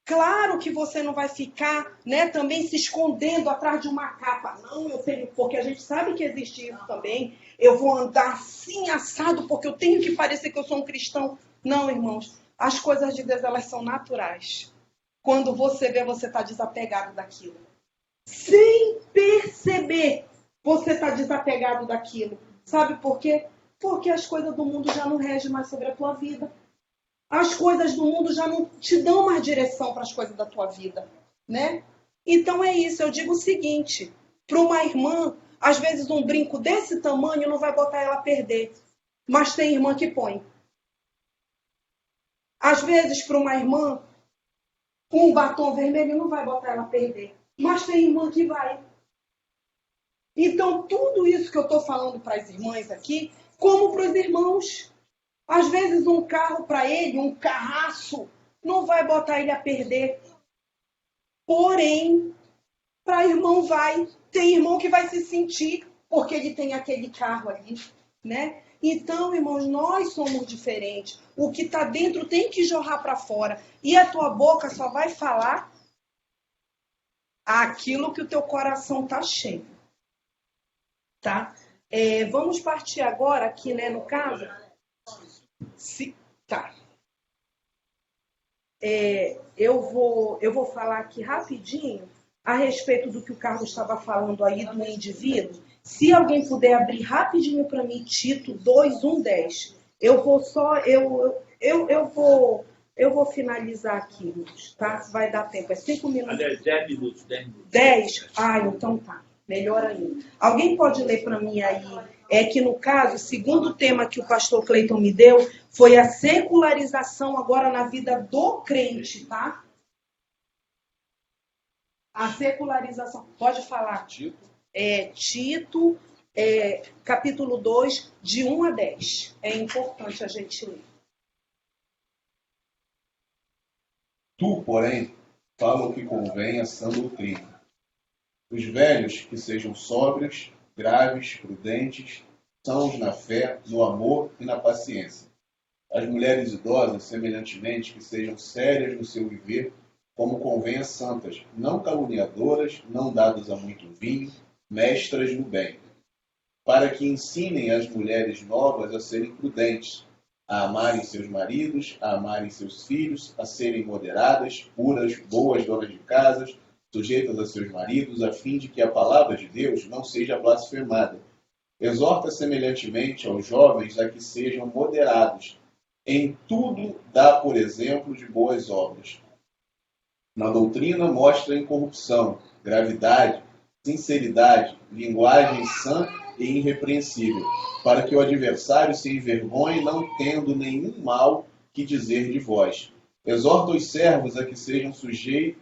Claro que você não vai ficar, né, também se escondendo atrás de uma capa. Não, eu tenho, porque a gente sabe que existe isso também. Eu vou andar assim, assado, porque eu tenho que parecer que eu sou um cristão. Não, irmãos, as coisas de Deus, elas são naturais. Quando você vê, você está desapegado daquilo. Sem perceber, você está desapegado daquilo. Sabe por quê? Porque as coisas do mundo já não regem mais sobre a tua vida. As coisas do mundo já não te dão mais direção para as coisas da tua vida, né? Então é isso, eu digo o seguinte, para uma irmã, às vezes um brinco desse tamanho não vai botar ela a perder, mas tem irmã que põe. Às vezes, para uma irmã, um batom vermelho não vai botar ela a perder, mas tem irmã que vai. Então, tudo isso que eu estou falando para as irmãs aqui, como para os irmãos. Às vezes um carro para ele, um carraço, não vai botar ele a perder. Porém, para irmão vai. Tem irmão que vai se sentir porque ele tem aquele carro ali, né? Então, irmãos, nós somos diferentes. O que está dentro tem que jorrar para fora. E a tua boca só vai falar aquilo que o teu coração está cheio. Tá? Vamos partir agora aqui, né, no caso... Tá. Eu vou falar aqui rapidinho a respeito do que o Carlos estava falando aí do indivíduo. Se alguém puder abrir rapidinho para mim, Tito 2:1-10. Eu vou finalizar aqui, tá? Vai dar tempo. É 5 minutos. 10 minutos. 10? Ah, então tá. Melhor ainda. Alguém pode ler para mim aí? É que, no caso, o segundo tema que o pastor Cleiton me deu foi a secularização agora na vida do crente, tá? A secularização. Pode falar. Tito, capítulo 2, de 1-10. É importante a gente ler. Tu, porém, fala o que convém a sã doutrina. Os velhos que sejam sóbrios, graves, prudentes, sãos na fé, no amor e na paciência. As mulheres idosas, semelhantemente, que sejam sérias no seu viver, como convém a santas, não caluniadoras, não dadas a muito vinho, mestras do bem, para que ensinem as mulheres novas a serem prudentes, a amarem seus maridos, a amarem seus filhos, a serem moderadas, puras, boas donas de casas, sujeitas a seus maridos, a fim de que a palavra de Deus não seja blasfemada. Exorta semelhantemente aos jovens a que sejam moderados. Em tudo dá por exemplo de boas obras. Na doutrina mostra incorrupção, gravidade, sinceridade, linguagem sã e irrepreensível, para que o adversário se envergonhe, não tendo nenhum mal que dizer de vós. Exorta os servos a que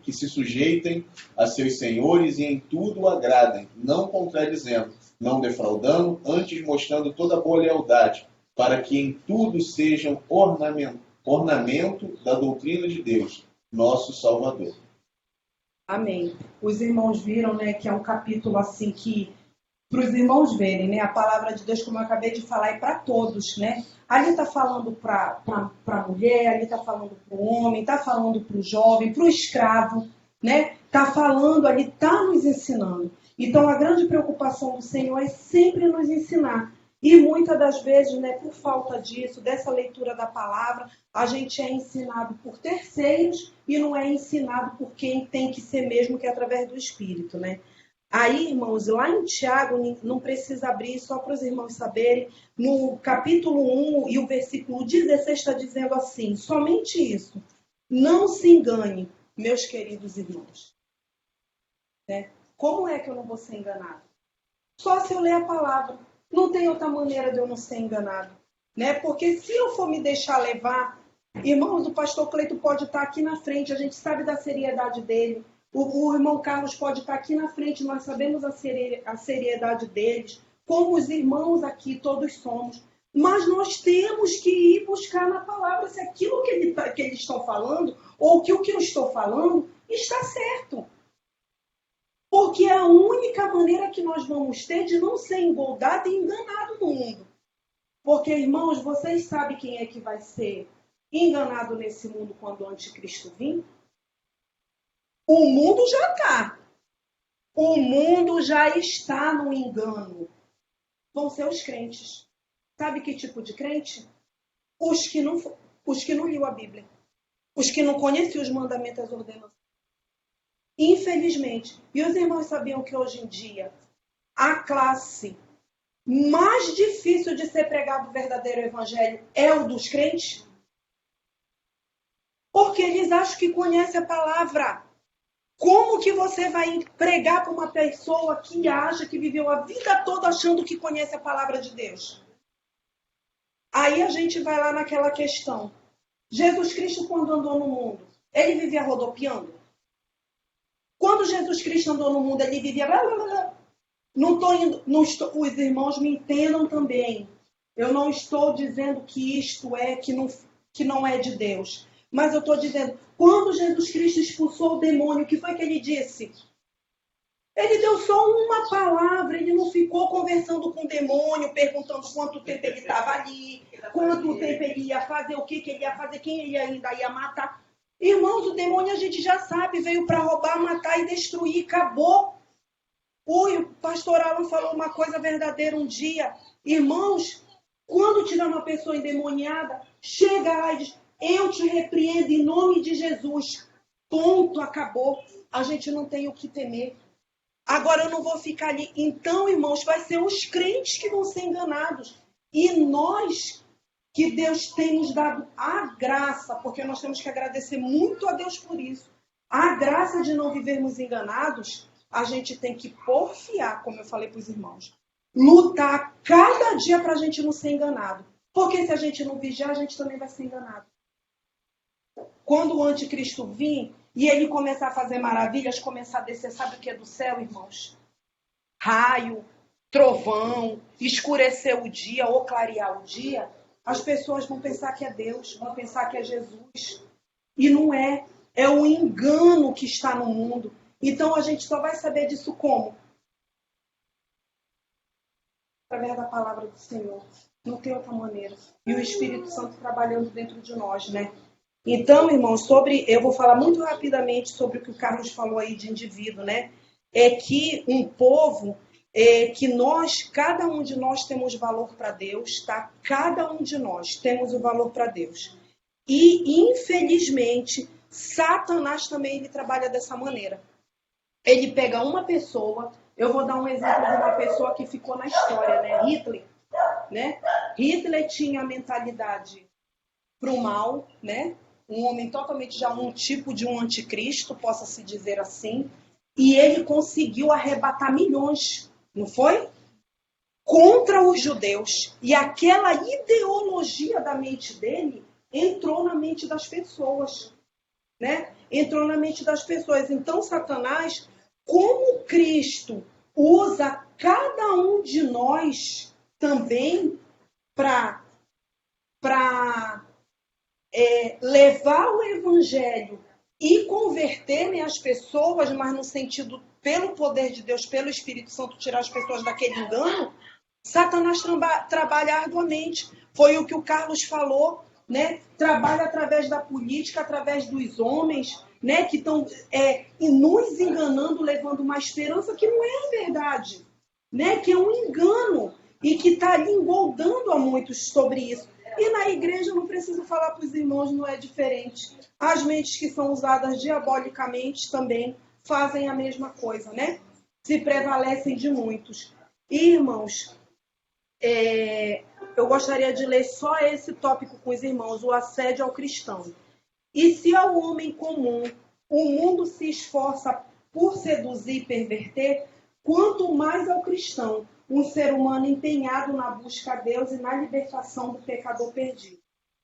que se sujeitem a seus senhores e em tudo agradem, não contradizendo, não defraudando, antes mostrando toda boa lealdade, para que em tudo sejam ornamento da doutrina de Deus, nosso Salvador. Amém. Os irmãos viram, né, que é um capítulo assim que, para os irmãos verem, né, a palavra de Deus, como eu acabei de falar, é para todos, né? Ali está falando para a mulher, ali está falando para o homem, está falando para o jovem, para o escravo, né? Está falando ali, está nos ensinando. Então, a grande preocupação do Senhor é sempre nos ensinar. E muitas das vezes, né, por falta disso, dessa leitura da palavra, a gente é ensinado por terceiros e não é ensinado por quem tem que ser mesmo, que é através do Espírito, né? Aí, irmãos, lá em Tiago, não precisa abrir, só para os irmãos saberem, no capítulo 1 e o versículo 16 está dizendo assim, somente isso, não se engane, meus queridos irmãos. Né? Como é que eu não vou ser enganado? Só se eu ler a palavra. Não tem outra maneira de eu não ser enganado. Né? Porque se eu for me deixar levar, irmãos, o pastor Cleito pode estar aqui na frente, a gente sabe da seriedade dele. O irmão Carlos pode estar aqui na frente, nós sabemos a seriedade deles, como os irmãos aqui todos somos. Mas nós temos que ir buscar na palavra se aquilo que eles estão falando, ou que o que eu estou falando, está certo. Porque é a única maneira que nós vamos ter de não ser engoldado e enganado no mundo. Porque, irmãos, vocês sabem quem é que vai ser enganado nesse mundo quando o anticristo vir? O mundo já está. O mundo já está no engano. Vão ser os crentes. Sabe que tipo de crente? Os que não liam a Bíblia. Os que não conheciam os mandamentos e as ordenanças. Infelizmente. E os irmãos sabiam que hoje em dia a classe mais difícil de ser pregado o verdadeiro evangelho é o dos crentes? Porque eles acham que conhecem a palavra. Como que você vai pregar para uma pessoa que acha que viveu a vida toda achando que conhece a palavra de Deus? Aí a gente vai lá naquela questão. Jesus Cristo, quando andou no mundo, ele vivia rodopiando? Quando Jesus Cristo andou no mundo, ele vivia... Os irmãos me entendam também. Eu não estou dizendo que isto é, que não é de Deus. Mas eu estou dizendo, quando Jesus Cristo expulsou o demônio, o que foi que ele disse? Ele deu só uma palavra, ele não ficou conversando com o demônio, perguntando quanto tempo ele estava ali, quanto tempo ele ia fazer, o que ele ia fazer, quem ele ainda ia matar. Irmãos, o demônio a gente já sabe, veio para roubar, matar e destruir, acabou. O pastor Alan falou uma coisa verdadeira um dia. Irmãos, quando tiver uma pessoa endemoniada, chega lá e diz, eu te repreendo em nome de Jesus. Ponto, acabou. A gente não tem o que temer. Agora eu não vou ficar ali. Então, irmãos, vai ser os crentes que vão ser enganados. E nós, que Deus tem nos dado a graça, porque nós temos que agradecer muito a Deus por isso. A graça de não vivermos enganados, a gente tem que porfiar, como eu falei para os irmãos. Lutar cada dia para a gente não ser enganado. Porque se a gente não vigiar, a gente também vai ser enganado. Quando o anticristo vir e ele começar a fazer maravilhas, começar a descer, sabe o que é do céu, irmãos? Raio, trovão, escurecer o dia ou clarear o dia, as pessoas vão pensar que é Deus, vão pensar que é Jesus. E não é. É o engano que está no mundo. Então a gente só vai saber disso como? Através da palavra do Senhor. Não tem outra maneira. E o Espírito Santo trabalhando dentro de nós, né? Então, irmãos, eu vou falar muito rapidamente sobre o que o Carlos falou aí de indivíduo, né? É que um povo, que cada um de nós temos valor para Deus, tá? Cada um de nós temos o valor para Deus. E, infelizmente, Satanás também ele trabalha dessa maneira. Ele pega uma pessoa, eu vou dar um exemplo de uma pessoa que ficou na história, né? Hitler, né? Hitler tinha a mentalidade para o mal, né? Um homem totalmente já um tipo de um anticristo, possa-se dizer assim, e ele conseguiu arrebatar milhões, não foi? Contra os judeus. E aquela ideologia da mente dele entrou na mente das pessoas, né? Entrou na mente das pessoas. Então, Satanás, como Cristo usa cada um de nós também para levar o evangelho e converter, né, as pessoas, mas no sentido, pelo poder de Deus, pelo Espírito Santo, tirar as pessoas daquele engano, Satanás trabalha arduamente. Foi o que o Carlos falou, né? Trabalha através da política, através dos homens, né, que estão nos enganando, levando uma esperança que não é a verdade, né, que é um engano e que está ali engoldando a muitos sobre isso. E na igreja, não preciso falar para os irmãos, não é diferente. As mentes que são usadas diabolicamente também fazem a mesma coisa, né? Se prevalecem de muitos. E, irmãos, eu gostaria de ler só esse tópico com os irmãos, o assédio ao cristão. E se ao homem comum o mundo se esforça por seduzir e perverter, quanto mais ao cristão, um ser humano empenhado na busca a Deus e na libertação do pecador perdido.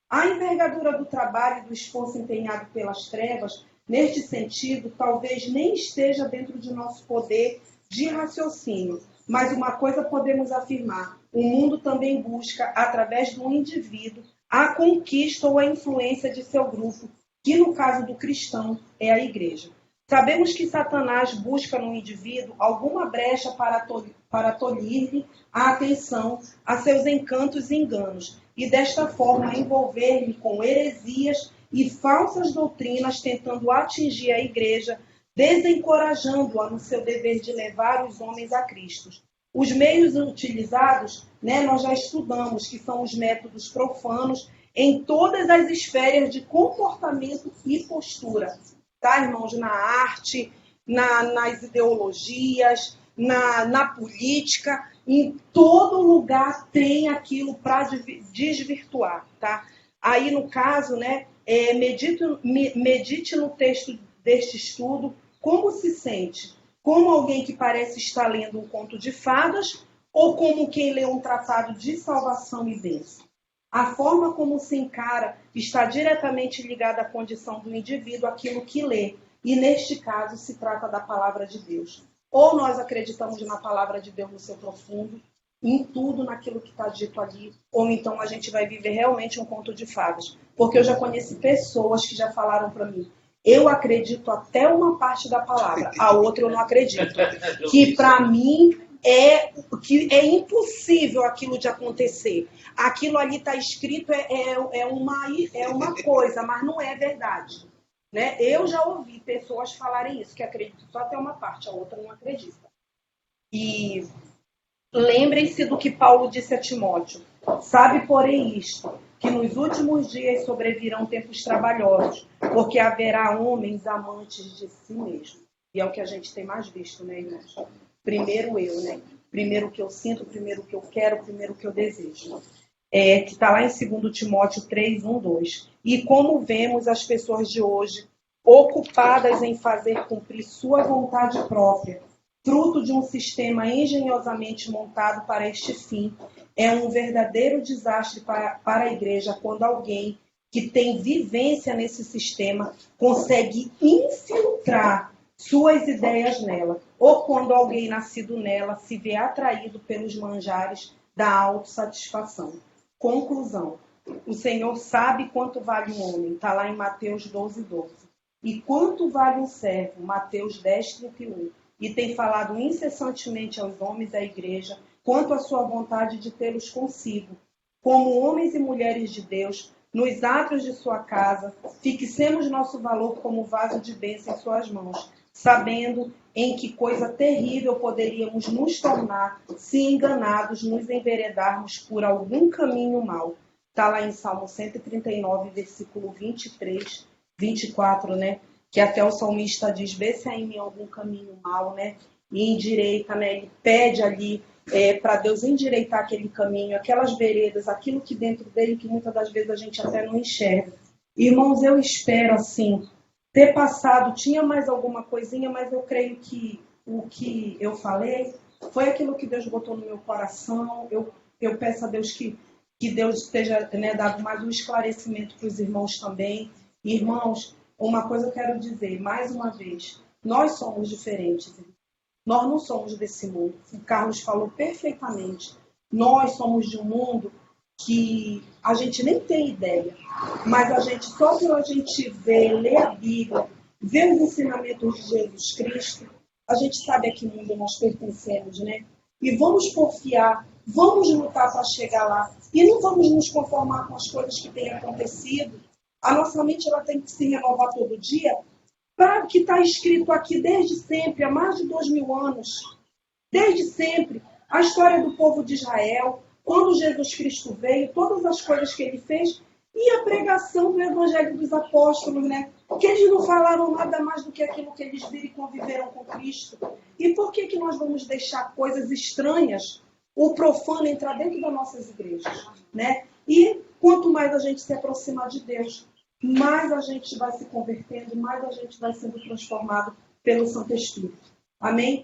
A envergadura do trabalho e do esforço empenhado pelas trevas, neste sentido, talvez nem esteja dentro de nosso poder de raciocínio, mas uma coisa podemos afirmar: o mundo também busca, através do indivíduo, a conquista ou a influência de seu grupo, que no caso do cristão é a igreja. Sabemos que Satanás busca no indivíduo alguma brecha para tolir-lhe a atenção a seus encantos e enganos, e desta forma envolver-lhe com heresias e falsas doutrinas, tentando atingir a igreja, desencorajando-a no seu dever de levar os homens a Cristo. Os meios utilizados, né, nós já estudamos, que são os métodos profanos em todas as esferas de comportamento e postura. Tá, irmãos? Na arte, nas ideologias, na política, em todo lugar tem aquilo para desvirtuar, tá? Aí, no caso, né, medite no texto deste estudo, como se sente? Como alguém que parece estar lendo um conto de fadas ou como quem lê um tratado de salvação e bênção? A forma como se encara está diretamente ligada à condição do indivíduo, aquilo que lê. E, neste caso, se trata da palavra de Deus. Ou nós acreditamos na palavra de Deus no seu profundo, em tudo naquilo que está dito ali, ou então a gente vai viver realmente um conto de fadas. Porque eu já conheci pessoas que já falaram para mim: eu acredito até uma parte da palavra, a outra eu não acredito. Que para mim é impossível aquilo de acontecer. Aquilo ali está escrito, é uma coisa, mas não é verdade. Né? Eu já ouvi pessoas falarem isso, que acreditam só até uma parte, a outra não acredita. E lembrem-se do que Paulo disse a Timóteo: sabe, porém, isto, que nos últimos dias sobrevirão tempos trabalhosos, porque haverá homens amantes de si mesmos. E é o que a gente tem mais visto, né, irmãos? Primeiro eu, né? Primeiro o que eu sinto, primeiro o que eu quero, primeiro o que eu desejo. Que está lá em 2 Timóteo 3, 1, 2. E como vemos as pessoas de hoje ocupadas em fazer cumprir sua vontade própria, fruto de um sistema engenhosamente montado para este fim, é um verdadeiro desastre para a igreja quando alguém que tem vivência nesse sistema consegue infiltrar suas ideias nela, ou quando alguém nascido nela se vê atraído pelos manjares da autossatisfação. Conclusão: o Senhor sabe quanto vale um homem, está lá em Mateus 12, 12. E quanto vale um servo, Mateus 10, 31. E tem falado incessantemente aos homens da igreja quanto à sua vontade de tê-los consigo, como homens e mulheres de Deus, nos átrios de sua casa, fixemos nosso valor como vaso de bênção em suas mãos, sabendo em que coisa terrível poderíamos nos tornar se enganados nos enveredarmos por algum caminho mau. Está lá em Salmo 139, versículo 23, 24, né? Que até o salmista diz, vê se há em mim algum caminho mau, né? E endireita, né? Ele pede ali para Deus endireitar aquele caminho, aquelas veredas, aquilo que dentro dele, que muitas das vezes a gente até não enxerga. Irmãos, eu espero, assim, ter passado, tinha mais alguma coisinha, mas eu creio que o que eu falei foi aquilo que Deus botou no meu coração. Eu peço a Deus que Deus esteja, né, dado mais um esclarecimento para os irmãos também. Irmãos, uma coisa eu quero dizer, mais uma vez, nós somos diferentes. Nós não somos desse mundo. O Carlos falou perfeitamente. Nós somos de um mundo que a gente nem tem ideia, mas a gente, só por a gente ver, ler a Bíblia, ver os ensinamentos de Jesus Cristo, a gente sabe a que mundo nós pertencemos, né? E vamos confiar, vamos lutar para chegar lá. E não vamos nos conformar com as coisas que têm acontecido. A nossa mente ela tem que se renovar todo dia, para o que está escrito aqui desde sempre, há mais de 2000 anos. Desde sempre, a história do povo de Israel, quando Jesus Cristo veio, todas as coisas que ele fez, e a pregação do Evangelho dos Apóstolos, né? Porque eles não falaram nada mais do que aquilo que eles viram e conviveram com Cristo. E por que nós vamos deixar coisas estranhas, o profano, entrar dentro das nossas igrejas, né? E quanto mais a gente se aproximar de Deus, mais a gente vai se convertendo, mais a gente vai sendo transformado pelo Santo Espírito. Amém?